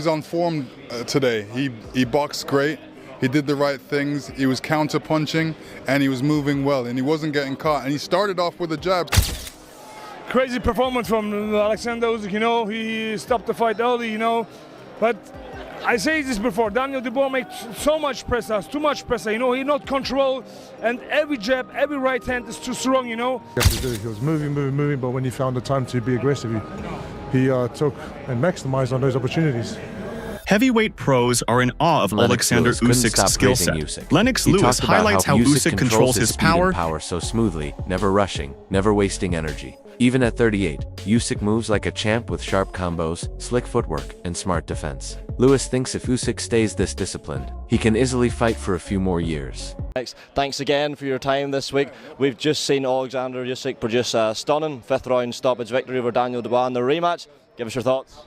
was on form today. He boxed great. He did the right things. He was counter-punching, and he was moving well, and he wasn't getting caught. And he started off with a jab. Crazy performance from Alexander Usyk, you know. He stopped the fight early, you know. But I say this before, Daniel Dubois made so much pressure, too much pressure, you know. He not control, and every jab, every right hand is too strong, you know. He was moving, but when he found the time to be aggressive, he took and maximized on those opportunities. Heavyweight pros are in awe of Alexander Usyk's skill set. Lennox Lewis highlights how Usyk controls his power so smoothly, never rushing, never wasting energy. Even at 38, Usyk moves like a champ with sharp combos, slick footwork, and smart defense. Lewis thinks if Usyk stays this disciplined, he can easily fight for a few more years. Thanks again for your time this week. We've just seen Alexander Usyk produce a stunning fifth-round stoppage victory over Daniel Dubois in the rematch. Give us your thoughts.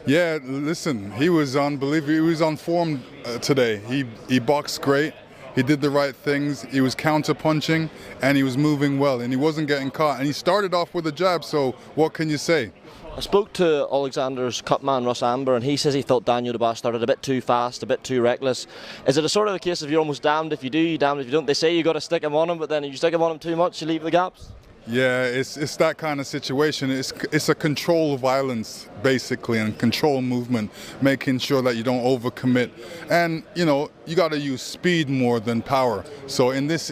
Yeah, listen, he was unbelievable. He was on form today. He boxed great. He did the right things. He was counter-punching, and he was moving well, and he wasn't getting caught. And he started off with a jab, so what can you say? I spoke to Alexander's cutman, Russ Amber, and he says he thought Daniel Dubois started a bit too fast, a bit too reckless. Is it a sort of a case of you're almost damned if you do, damned if you don't? They say you got to stick him on him, but then if you stick him on him too much, you leave the gaps? Yeah, it's that kind of situation. It's a control violence, basically, and control movement, making sure that you don't overcommit. And, you know, you got to use speed more than power. So in this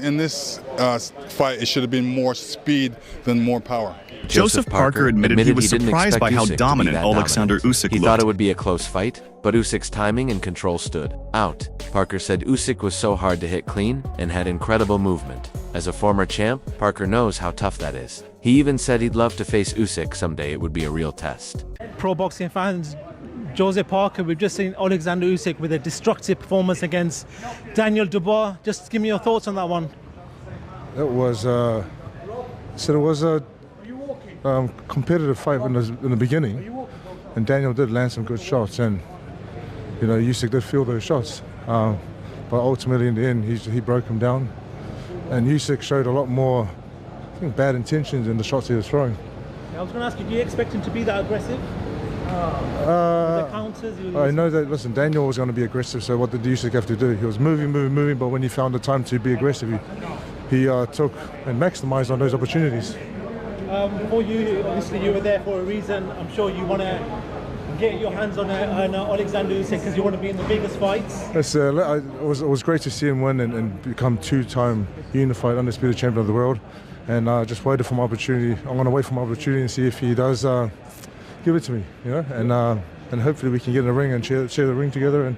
fight, it should have been more speed than more power. Joseph Parker admitted he was surprised by how dominant Alexander Usyk looked. He thought it would be a close fight, but Usyk's timing and control stood out. Parker said Usyk was so hard to hit clean and had incredible movement. As a former champ, Parker knows how tough that is. He even said he'd love to face Usyk someday. It would be a real test. Pro boxing fans, Joseph Parker, we've just seen Alexander Usyk with a destructive performance against Daniel Dubois. Just give me your thoughts on that one. It was a competitive fight in the beginning, and Daniel did land some good shots, and you know Usyk did feel those shots, but ultimately in the end he broke him down, and Usyk showed a lot more, I think, bad intentions in the shots he was throwing. I was going to ask you, do you expect him to be that aggressive? The counters? I know that. Listen, Daniel was going to be aggressive, so what did Usyk have to do? He was moving, but when he found the time to be aggressive, he took and maximized on those opportunities. For you, obviously you were there for a reason. I'm sure you want to get your hands on Alexander Usyk because you want to be in the biggest fights. It was great to see him win and become two-time unified undisputed champion of the world, and I just waited for my opportunity. I'm going to wait for my opportunity and see if he does give it to me, you know, and hopefully we can get in the ring and share the ring together. And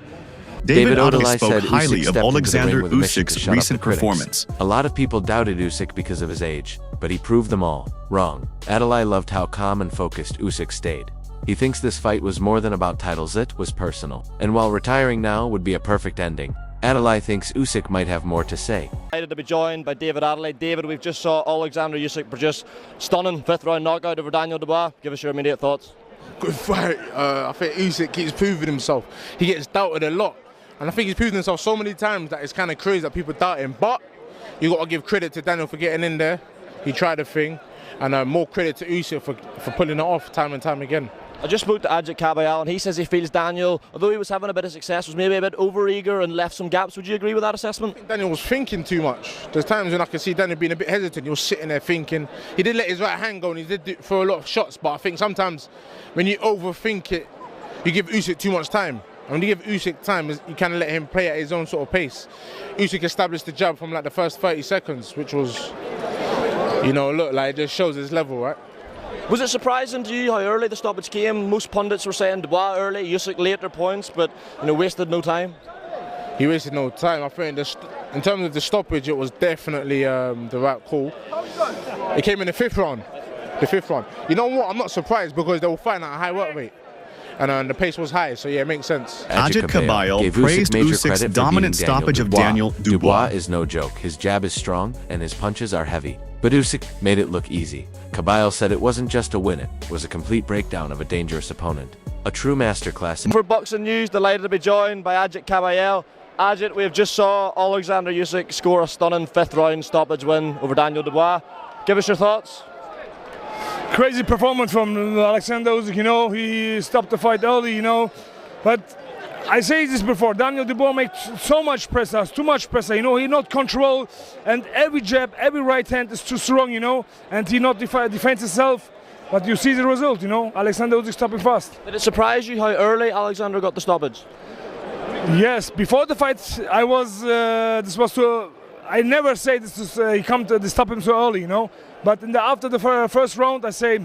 David Odelai spoke highly of Alexander Usyk's recent performance. A lot of people doubted Usyk because of his age, but he proved them all wrong. Odelai loved how calm and focused Usyk stayed. He thinks this fight was more than about titles, it was personal. And while retiring now would be a perfect ending, Odelai thinks Usyk might have more to say. Excited to be joined by David Adelaide. David, we've just saw Alexander Usyk produce stunning fifth-round knockout over Daniel Dubois. Give us your immediate thoughts. Good fight. I think Usyk keeps proving himself. He gets doubted a lot. And I think he's proven himself so many times that it's kind of crazy that people doubt him. But you got to give credit to Daniel for getting in there. He tried a thing. And more credit to Usyk for pulling it off time and time again. I just spoke to Agit Kabayel, and he says he feels Daniel, although he was having a bit of success, was maybe a bit over-eager and left some gaps. Would you agree with that assessment? I think Daniel was thinking too much. There's times when I can see Daniel being a bit hesitant. He was sitting there thinking. He did let his right hand go, and he did throw a lot of shots. But I think sometimes when you overthink it, you give Usyk too much time. And when you give Usyk time, you kind of let him play at his own sort of pace. Usyk established the jab from like the first 30 seconds, which was, you know, look, like it just shows his level, right? Was it surprising to you how early the stoppage came? Most pundits were saying Dubois early, Usyk later points, but you know, wasted no time. He wasted no time. I think in terms of the stoppage, it was definitely the right call. It came in the fifth round. You know what? I'm not surprised because they were fighting at a high work rate. And the pace was high, so yeah, it makes sense. Agit Kabayel praised Usyk's dominant stoppage of Daniel Dubois. Dubois is no joke. His jab is strong, and his punches are heavy. But Usyk made it look easy. Kabayel said it wasn't just a win, it was a complete breakdown of a dangerous opponent. A true masterclass. For Boxing News, delighted to be joined by Agit Kabayel. Agit, we have just saw Alexander Usyk score a stunning fifth-round stoppage win over Daniel Dubois. Give us your thoughts. Crazy performance from Alexander Usyk, you know. He stopped the fight early, you know. But I say this before, Daniel Dubois makes so much pressure, too much pressure, you know, he not control, and every jab, every right hand is too strong, you know, and he not defends himself. But you see the result, you know, Alexander Usyk stopping fast. Did it surprise you how early Alexander got the stoppage? Yes, before the fight, I was, I never say this is, he come to stop him so early, you know. But after the first round, I say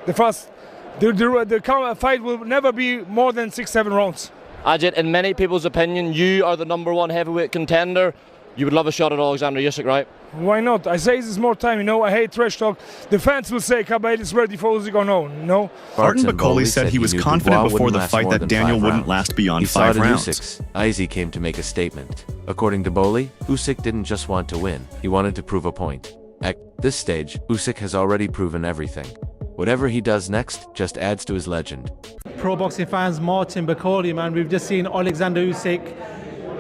the fight will never be more than 6-7 rounds. Agit, in many people's opinion, you are the #1 heavyweight contender. You would love a shot at Alexander Usyk, right? Why not? I say this more time, you know, I hate trash talk. The fans will say Kabayel is ready for Usyk or no. Martin Bakole said he was confident before the fight that Daniel wouldn't last beyond 5 rounds. Usyk's eyes, he came to make a statement. According to Boli, Usyk didn't just want to win, he wanted to prove a point. At this stage, Usyk has already proven everything. Whatever he does next just adds to his legend. Pro boxing fans, Martin Bakole, man, we've just seen Alexander Usyk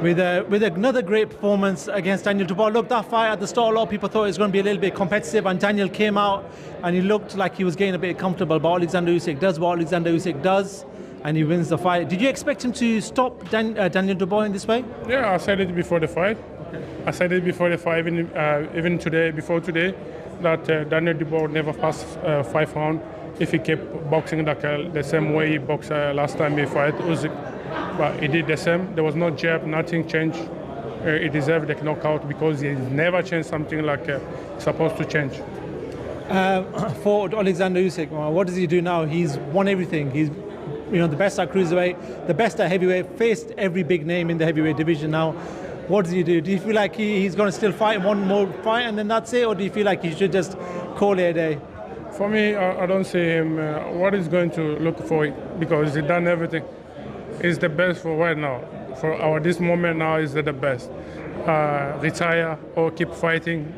with another great performance against Daniel Dubois. Look, that fight at the start, a lot of people thought it was going to be a little bit competitive, and Daniel came out and he looked like he was getting a bit comfortable, but Alexander Usyk does what Alexander Usyk does, and he wins the fight. Did you expect him to stop Daniel Dubois in this way? Yeah, I said it before the fight. Okay. I said it before the fight, even today, before today, that Daniel Dubois would never pass 5 rounds if he kept boxing like the same way he boxed last time he fought Usyk. But he did the same. There was no jab, nothing changed. He deserved the knockout because he never changed something like he's supposed to change. For Alexander Usyk, what does he do now? He's won everything. He's the best at cruiserweight, the best at heavyweight, faced every big name in the heavyweight division now. What does he do? Do you feel like he's going to still fight one more fight and then that's it? Or do you feel like he should just call it a day? For me, I don't see him what he's going to look for it because he's done everything. He's the best for right now. For this moment now, he's the best. Retire or keep fighting.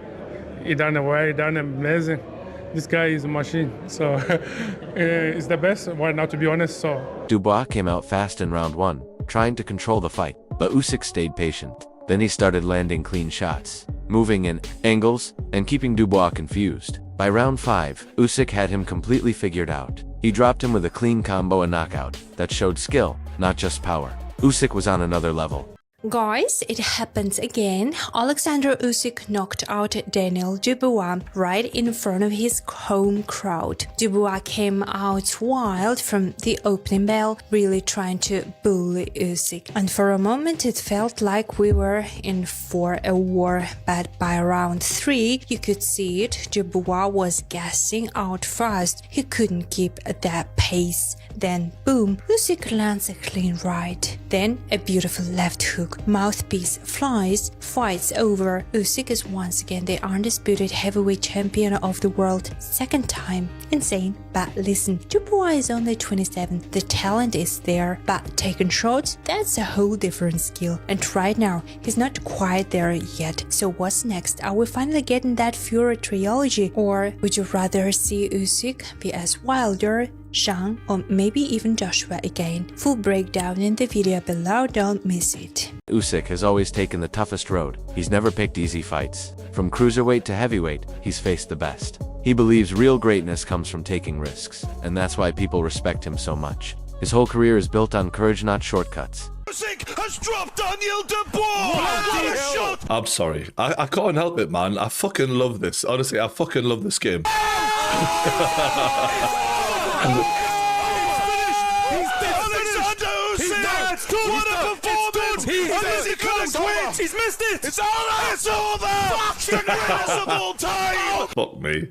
He done amazing. This guy is a machine. So he's the best right now, to be honest. So Dubois came out fast in round 1, trying to control the fight, but Usyk stayed patient. Then he started landing clean shots, moving in angles, and keeping Dubois confused. By round 5, Usyk had him completely figured out. He dropped him with a clean combo and knockout that showed skill, not just power. Usyk was on another level. Guys, it happened again. Alexander Usyk knocked out Daniel Dubois right in front of his home crowd. Dubois came out wild from the opening bell, really trying to bully Usyk. And for a moment it felt like we were in for a war, but by round 3 you could see it. Dubois was gassing out fast. He couldn't keep that pace. Then boom, Usyk lands a clean right. Then a beautiful left hook. Mouthpiece flies, fight's over. Usyk is once again the undisputed heavyweight champion of the world. Second time. Insane. But listen, Dubois is only 27. The talent is there, but taking shots, that's a whole different skill. And right now, he's not quite there yet. So what's next? Are we finally getting that Fury trilogy? Or would you rather see Usyk be as Wilder, Zhang, or maybe even Joshua again? Full breakdown in the video below, don't miss it. Usyk has always taken the toughest road. He's never picked easy fights. From cruiserweight to heavyweight, he's faced the best. He believes real greatness comes from taking risks, and that's why people respect him so much. His whole career is built on courage, not shortcuts. Usyk has dropped Daniel Dubois! What a shot! I'm sorry. I can't help it, man. I fucking love this. Honestly, I fucking love this game. What a performance! He couldn't quit! He's missed it! It's over! It's over! Fucking impossible time! Fuck me.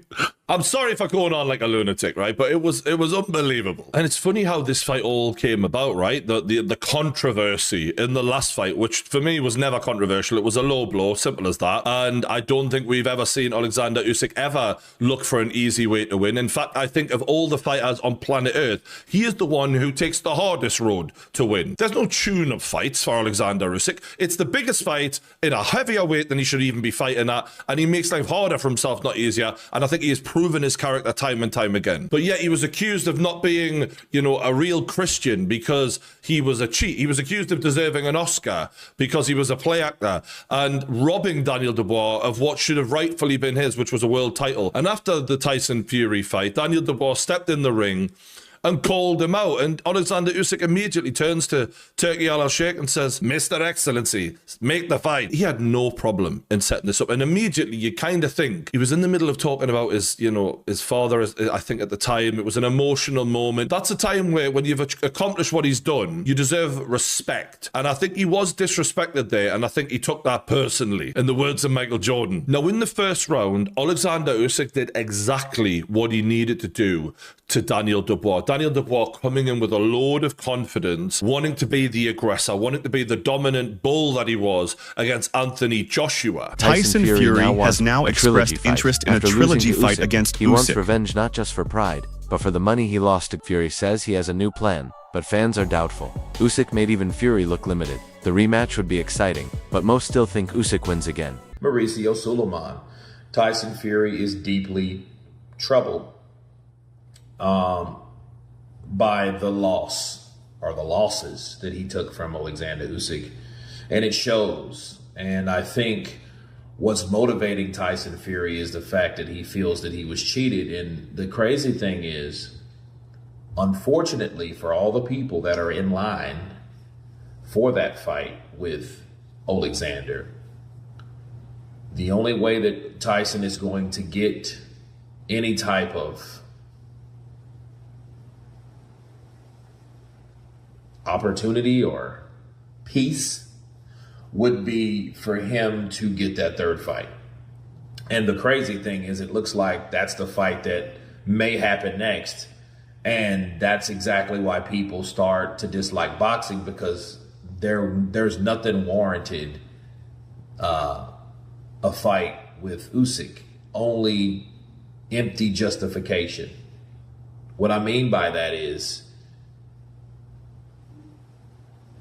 I'm sorry for going on like a lunatic, right? But it was unbelievable. And it's funny how this fight all came about, right? The controversy in the last fight, which for me was never controversial. It was a low blow, simple as that. And I don't think we've ever seen Alexander Usyk ever look for an easy way to win. In fact, I think of all the fighters on planet Earth, he is the one who takes the hardest road to win. There's no tune-up fights for Alexander Usyk. It's the biggest fight in a heavier weight than he should even be fighting at. And he makes life harder for himself, not easier. And I think he has proven his character time and time again. But yet he was accused of not being, a real Christian because he was a cheat. He was accused of deserving an Oscar because he was a play actor and robbing Daniel Dubois of what should have rightfully been his, which was a world title. And after the Tyson Fury fight, Daniel Dubois stepped in the ring and called him out. And Alexander Usyk immediately turns to Turki Al-Sheikh and says, Mr. Excellency, make the fight. He had no problem in setting this up. And immediately you kind of think he was in the middle of talking about his, you know, his father. I think at the time it was an emotional moment. That's a time where when you've accomplished what he's done, you deserve respect. And I think he was disrespected there. And I think he took that personally, in the words of Michael Jordan. Now, in the first round, Alexander Usyk did exactly what he needed to do to Daniel Dubois. Daniel Dubois coming in with a load of confidence, wanting to be the aggressor, wanting to be the dominant bull that he was against Anthony Joshua. Tyson Fury has now expressed interest in a trilogy fight against Usyk. He wants revenge not just for pride, but for the money he lost. Fury says he has a new plan, but fans are doubtful. Usyk made even Fury look limited. The rematch would be exciting, but most still think Usyk wins again. Mauricio Suleiman. Tyson Fury is deeply troubled by the loss or the losses that he took from Alexander Usyk, and it shows. And I think what's motivating Tyson Fury is the fact that he feels that he was cheated. And the crazy thing is, unfortunately for all the people that are in line for that fight with Alexander, the only way that Tyson is going to get any type of opportunity or peace would be for him to get that third fight. And the crazy thing is, it looks like that's the fight that may happen next. And that's exactly why people start to dislike boxing, because there's nothing warranted a fight with Usyk, only empty justification. What I mean by that is,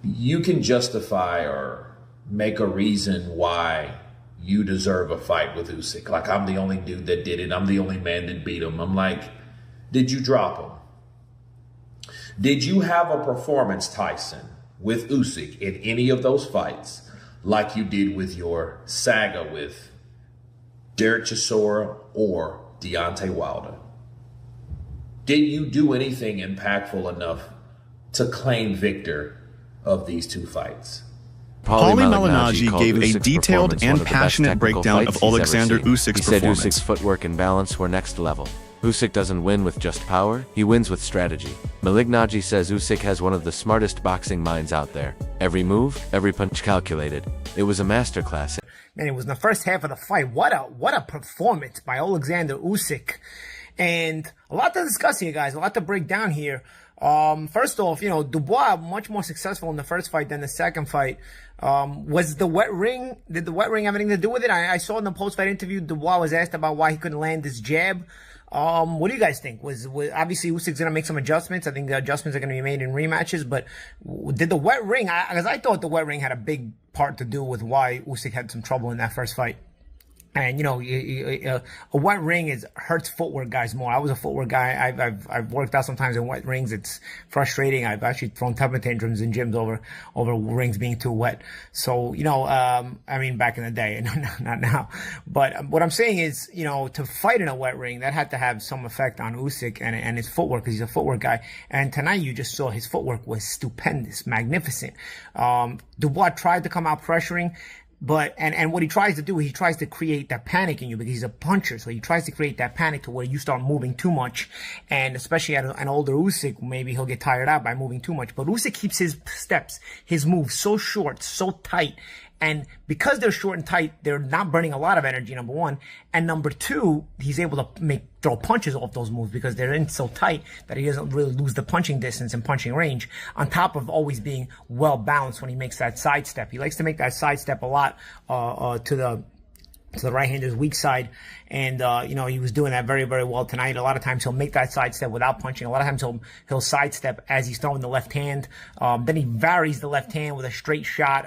you can justify or make a reason why you deserve a fight with Usyk. Like, I'm the only dude that did it. I'm the only man that beat him. I'm like, did you drop him? Did you have a performance, Tyson, with Usyk in any of those fights like you did with your saga with Derek Chisora or Deontay Wilder? Did you do anything impactful enough to claim victor of these two fights? Paulie Malignaggi gave a detailed and passionate breakdown of Alexander Usyk's performance. He said Usyk's footwork and balance were next level. Usyk doesn't win with just power, he wins with strategy. Malignaggi says Usyk has one of the smartest boxing minds out there. Every move, every punch calculated. It was a masterclass. Man, it was in the first half of the fight. What a performance by Alexander Usyk. And a lot to discuss here, guys. A lot to break down here. First off, you know, Dubois much more successful in the first fight than the second fight. Was the wet ring, did the wet ring have anything to do with it? I saw in the post-fight interview, Dubois was asked about why he couldn't land his jab. What do you guys think? Was obviously Usyk's gonna make some adjustments. I think the adjustments are gonna be made in rematches, but did the wet ring, because I thought the wet ring had a big part to do with why Usyk had some trouble in that first fight. And, you know, a wet ring hurts footwork guys more. I was a footwork guy. I've worked out sometimes in wet rings. It's frustrating. I've actually thrown temper tantrums in gyms over rings being too wet. So, you know, I mean, back in the day, not now. But what I'm saying is, you know, to fight in a wet ring, that had to have some effect on Usyk and his footwork, because he's a footwork guy. And tonight you just saw his footwork was stupendous, magnificent. Dubois tried to come out pressuring. But, and what he tries to do, he tries to create that panic in you, because he's a puncher. So he tries to create that panic to where you start moving too much. And especially at an older Usyk, maybe he'll get tired out by moving too much. But Usyk keeps his steps, his moves so short, so tight. And because they're short and tight, they're not burning a lot of energy, number one. And number two, he's able to throw punches off those moves because they're in so tight that he doesn't really lose the punching distance and punching range, on top of always being well balanced when he makes that sidestep. He likes to make that sidestep a lot to the right-hander's weak side. And, you know, he was doing that very, very well tonight. A lot of times he'll make that sidestep without punching. A lot of times he'll sidestep as he's throwing the left hand. Then he varies the left hand with a straight shot,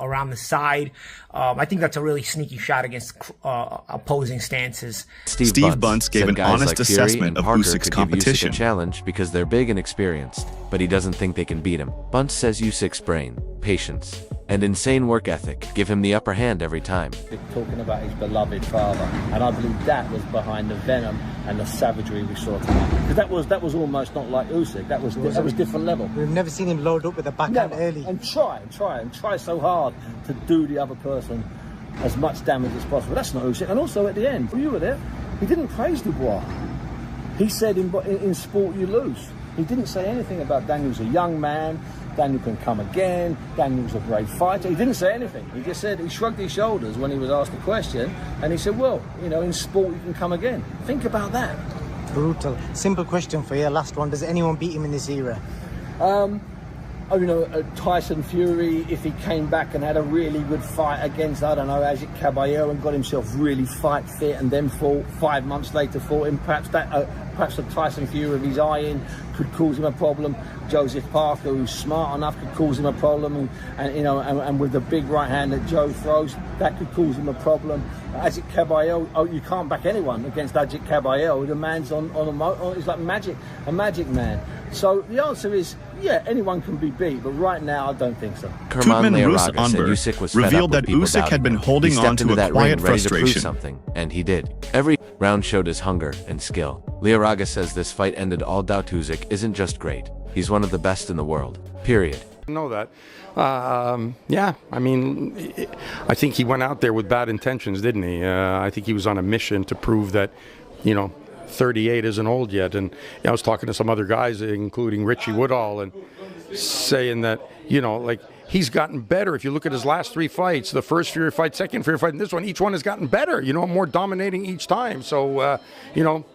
around the side. I think that's a really sneaky shot against, opposing stances. Steve Bunce gave an honest assessment of Usyk's competition. Usyk a challenge because they're big and experienced, but he doesn't think they can beat him. Bunce says Usyk's brain, patience, and insane work ethic give him the upper hand every time. Talking about his beloved father, and I believe that was behind the venom and the savagery we saw tonight. Because that was almost not like Usyk. That was different level. We've never seen him load up with a backhand early. And try so hard to do the other person as much damage as possible. That's not Usyk. And also at the end, you were there, he didn't praise Dubois. He said in sport you lose. He didn't say anything about Daniel's a young man, Daniel can come again, Daniel's a great fighter. He didn't say anything. He just said, he shrugged his shoulders when he was asked a question, and he said, well, you know, in sport you can come again. Think about that. Brutal. Simple question for you, last one. Does anyone beat him in this era? You know, Tyson Fury, if he came back and had a really good fight against, I don't know, Agit Kabayel and got himself really fight fit and then fought 5 months later, fought him, perhaps the Tyson Fury of his eye-in could cause him a problem. Joseph Parker, who's smart enough, could cause him a problem, and you know, and with the big right hand that Joe throws, that could cause him a problem. Agit Kabayel, you can't back anyone against Agit Kabayel. The man's on he's like a magic man. So the answer is, yeah, anyone can be beat, but right now I don't think so. Turkmen Rus Anber revealed that Usyk had been holding on to a quiet frustration. Something, and he did. Every round showed his hunger and skill. Liaraga says this fight ended all doubt. Usyk isn't just great, he's one of the best in the world, period. Know that. Yeah, I mean, I think he went out there with bad intentions, didn't he? I think he was on a mission to prove that, you know, 38 isn't old yet. And I was talking to some other guys, including Richie Woodall, and saying that, you know, like, he's gotten better. If you look at his last 3 fights, the first Fury fight, second Fury fight, and this one, each one has gotten better, you know, more dominating each time. So, you know,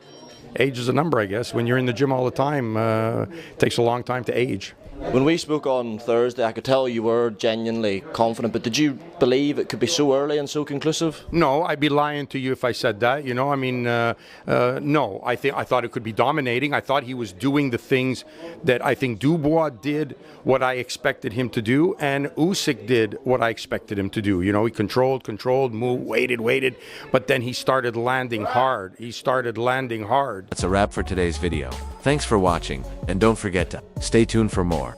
age is a number, I guess. When you're in the gym all the time, it takes a long time to age. When we spoke on Thursday, I could tell you were genuinely confident, but did you believe it could be so early and so conclusive? No, I'd be lying to you if I said that, you know. I mean, no, I thought it could be dominating. I thought he was doing the things that I think Dubois did what I expected him to do, and Usyk did what I expected him to do. You know, he controlled, moved, waited, but then he started landing hard. That's a wrap for today's video. Thanks for watching, and don't forget to stay tuned for more.